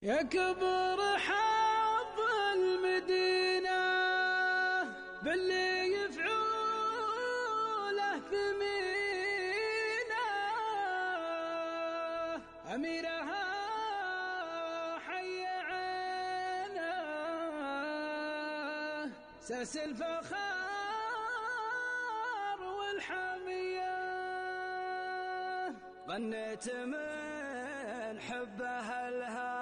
يكبر حظ المدينة باللي يفعوله ثمينة، أميرها حي عينه ساس الفخار والحمية. غنيت من حبها لها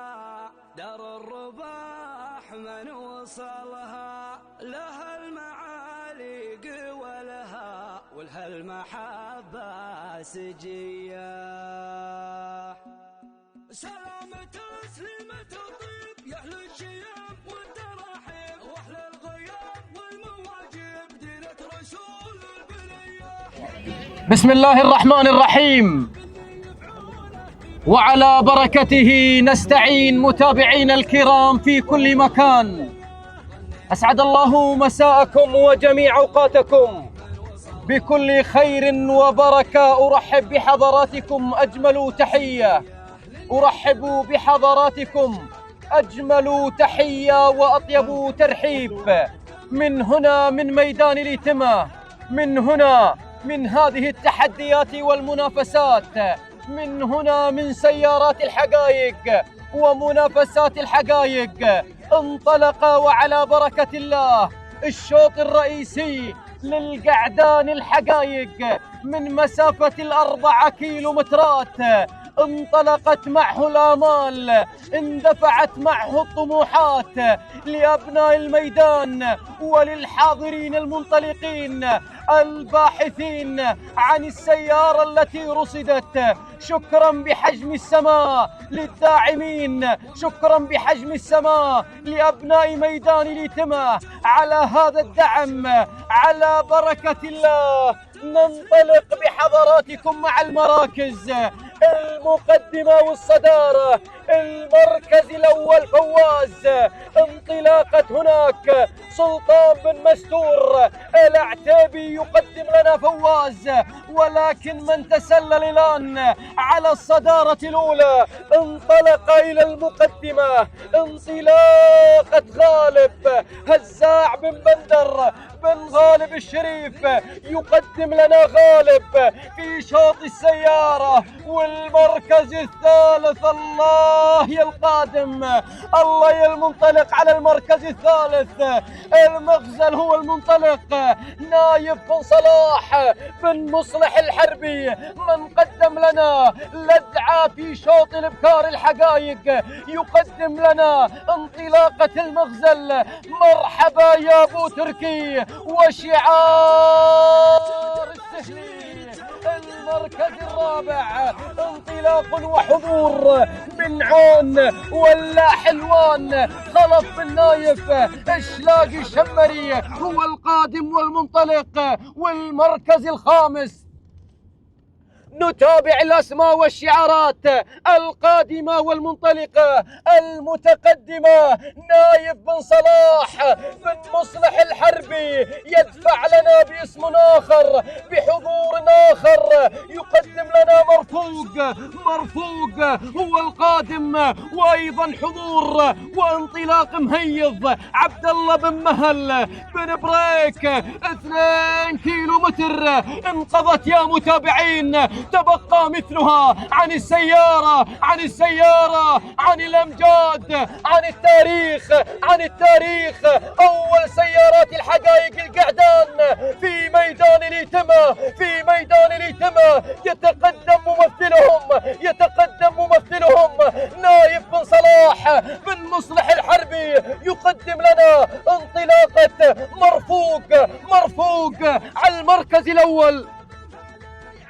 دار الرباح من وصلها، لها المعالي ولها ولها المحبة سجية. سلامة تسليمة الطيب يا أهل الشياب والتراحيب وأهل الغياب والمواجب دينة رسول البرية. بسم الله الرحمن الرحيم، وعلى بركته نستعين. متابعينا الكرام في كل مكان، أسعد الله مساءكم وجميع أوقاتكم بكل خير وبركة. أرحب بحضراتكم أجمل تحية، أرحب بحضراتكم أجمل تحية وأطيب ترحيب من هنا من ميدان الإتمة، من هنا من هذه التحديات والمنافسات، من هنا من سيارات الحقائق ومنافسات الحقائق. انطلق وعلى بركة الله الشوط الرئيسي للقعدان الحقائق من مسافة 4 كيلومترات. انطلقت معه الآمال، اندفعت معه الطموحات لأبناء الميدان وللحاضرين المنطلقين الباحثين عن السيارة التي رصدت. شكرا بحجم السماء للداعمين، شكرا بحجم السماء لأبناء ميدان الإتمة على هذا الدعم. على بركة الله ننطلق بحضراتكم مع المراكز. المقدمة والصدارة، المركز الأول فواز، انطلاقة هناك سلطان بن مستور العتيبي يقدم لنا فواز، ولكن من تسلل الآن على الصدارة الأولى انطلق إلى المقدمة. انطلاقة غالب هزاع بن بندر بن غالب الشريف يقدم لنا غالب في شوط السيارة. والمركز الثالث الله يا القادم، الله يا المنطلق على المركز الثالث. المغزل هو المنطلق نايف بن صلاح بن مصلح الحربي من قدم لنا لدعة في شوط الابكار الحقائق. يقدم لنا انطلاقة المغزل مرحبا يا ابو تركي وشعار السهلي. المركز الرابع انطلاق وحضور من عون ولا حلوان خلف بن نايف اشلاقي الشمري هو القادم والمنطلق. والمركز الخامس نتابع الأسماء والشعارات القادمة والمنطلقة. المتقدمة نايف بن صلاح بن مصلح الحربي يدفع لنا باسم آخر بحضور آخر. يقدم لنا مرفوق هو القادم، وأيضا حضور وانطلاق مهيض عبد الله بن مهل بن بريك. 2 كيلومتر انقضت يا متابعين، تبقى مثلها عن السيارة عن الأمجاد عن التاريخ. أول سيارات الحقائق القعدان في ميدان الإتمة، يتقدم ممثلهم نايف بن صلاح بن مصلح الحربي يقدم لنا انطلاقة مرفوق على المركز الأول.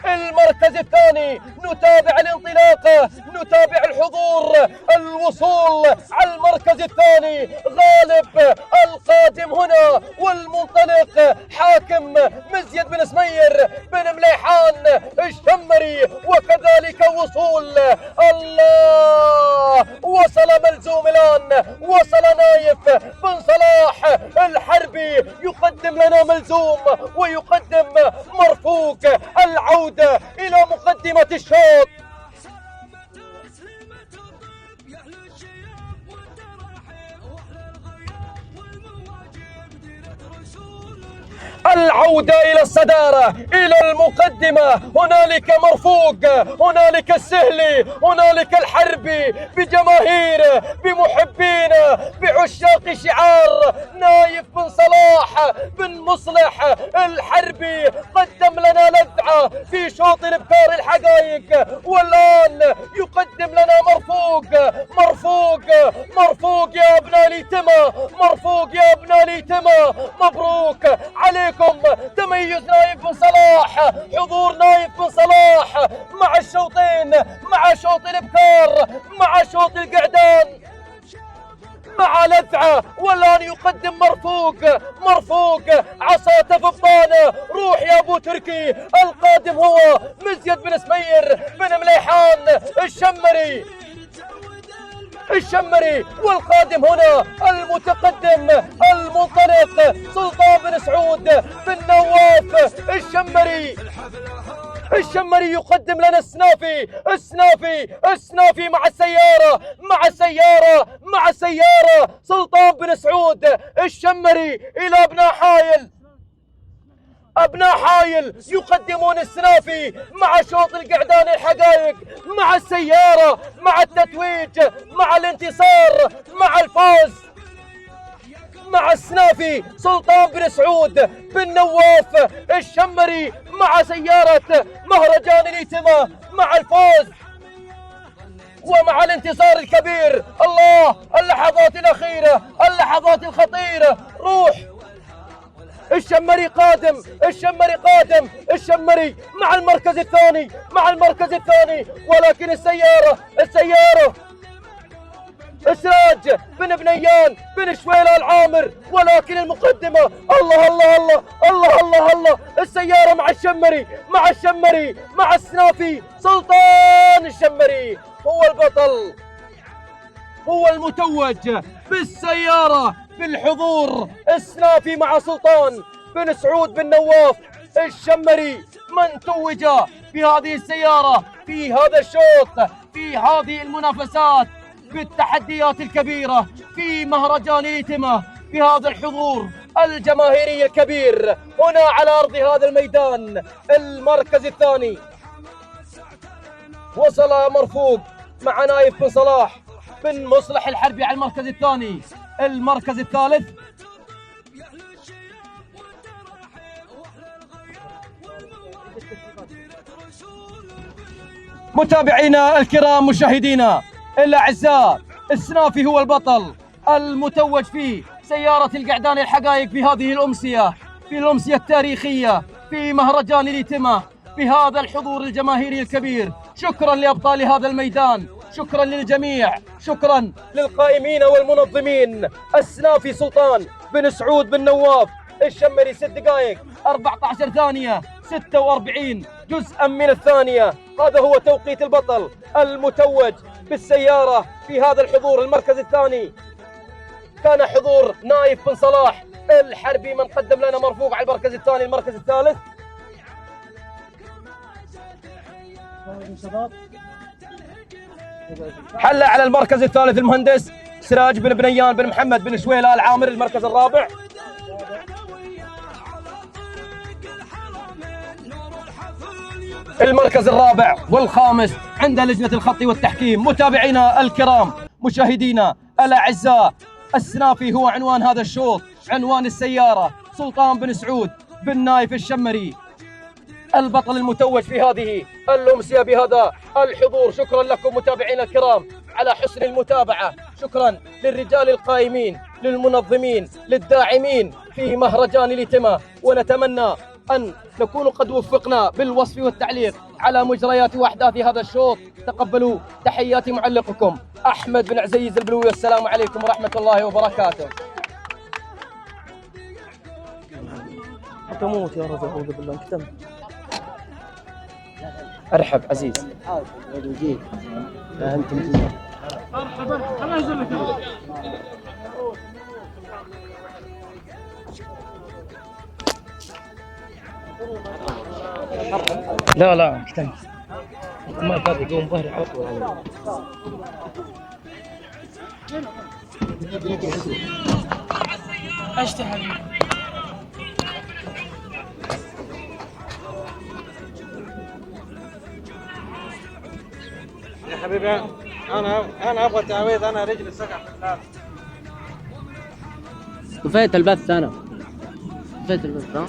المركز الثاني نتابع الانطلاقة، نتابع الحضور، الوصول على المركز الثاني. غالب القادم هنا والمنطلق حاكم مزيد بن سمير بن مليحان الشمري، وكذلك وصول الله وصل ملزوم الآن، وصل نايف بن صلاح الحربي يقدم لنا ملزوم ويقدم مرفوق. العودة إلى مقدمة الشوط. العودة إلى الصدارة، إلى المقدمة. هنالك مرفوق، هنالك السهلي، هنالك الحربي بجماهيره، بمحبينه، بعشاق شعار نايف بن صلاح بن مصلح الحربي. قدم لنا لذعة في شوط الابكار الحقائق، والآن يقدم لنا مرفوق. مرفوق مرفوق يا ابناء ليتما، مرفوق يا ابناء ليتما. مبروك عليكم تميز نايف بن صلاح، حضور نايف بن صلاح مع الشوطين، مع شوط الابكار، مع شوط القعدان، مع لذعة. والآن يقدم مرفوق. مرفوق عصاته في بطانه. روح يا ابو تركي. القادم هو مزيد بن سمير بن مليحان الشمري. الشمري، والقادم هنا المتقدم المنطلق سلطان بن سعود بن نواف الشمري. الشمري يقدم لنا السنافي. السنافي مع السيارة، مع السيارة، مع السيارة. سلطان بن سعود الشمري إلى ابناء حايل. أبناء حايل يقدمون السنافي مع شوط القعدان الحقائق، مع السيارة، مع التتويج، مع الانتصار، مع الفوز. مع السنافي سلطان بن سعود بن نواف الشمري مع سيارة مهرجان اليتما، مع الفوز ومع الانتصار الكبير. الله، اللحظات الأخيرة، اللحظات الخطيرة. روح الشمري قادم، الشمري قادم، الشمري مع المركز الثاني، مع المركز الثاني. ولكن السيارة سراج بن بنيان بن شويلة العامر. ولكن المقدمة الله الله الله الله الله الله. السيارة مع الشمري، مع الشمري، مع السنافي. سلطان الشمري هو البطل، هو المتوج بالسيارة بالحضور. السنافي مع سلطان بن سعود بن نواف الشمري من توج بهذه السيارة في هذا الشوط، في هذه المنافسات، بالتحديات الكبيرة، في مهرجان اليتما، بهذا الحضور الجماهيري الكبير هنا على أرض هذا الميدان. المركز الثاني وصل مرفوق مع نايف بن صلاح بن مصلح الحربي على المركز الثاني. المركز الثالث متابعينا الكرام، مشاهدينا الأعزاء، السنافي هو البطل المتوج في سيارة القعدان الحقائق في هذه الأمسية، في الأمسية التاريخية في مهرجان اليتما، بهذا الحضور الجماهيري الكبير. شكرا لأبطال هذا الميدان، شكرا للجميع، شكرا للقائمين والمنظمين. السنافي سلطان بن سعود بن نواف الشمري 6 دقائق 14 ثانية 46 جزءا من الثانية. هذا هو توقيت البطل المتوج بالسيارة في هذا الحضور. المركز الثاني كان حضور نايف بن صلاح الحربي من قدم لنا مرفوق على المركز الثاني. المركز الثالث حل على المركز الثالث المهندس سراج بن بنيان بن محمد بن شويلة العامر. المركز الرابع المركز الرابع والخامس عند لجنة الخط والتحكيم. متابعينا الكرام، مشاهدينا الأعزاء، السنافي هو عنوان هذا الشوط، عنوان السيارة سلطان بن سعود بن نايف الشمري البطل المتوج في هذه الأمسية بهذا الحضور. شكرا لكم متابعينا الكرام على حسن المتابعة. شكرا للرجال القائمين، للمنظمين، للداعمين في مهرجان اليتما. ونتمنى أن نكون قد وفقنا بالوصف والتعليق على مجريات وأحداث هذا الشوط. تقبلوا تحيات معلقكم أحمد بن عزيز البلوي، والسلام عليكم ورحمة الله وبركاته. تموت يا رجل، أعوذ بالله. انكتم. أرحب عزيز. أنتم مرحبا. أنا أنزل لك. لا لا اكتم. ما فاضي يقوم ظهري على طول. اشتهى يا حبيبي انا ابغى تعويض، انا رجلي سقع في النار. طفيت البث انا، طفيت البث ها.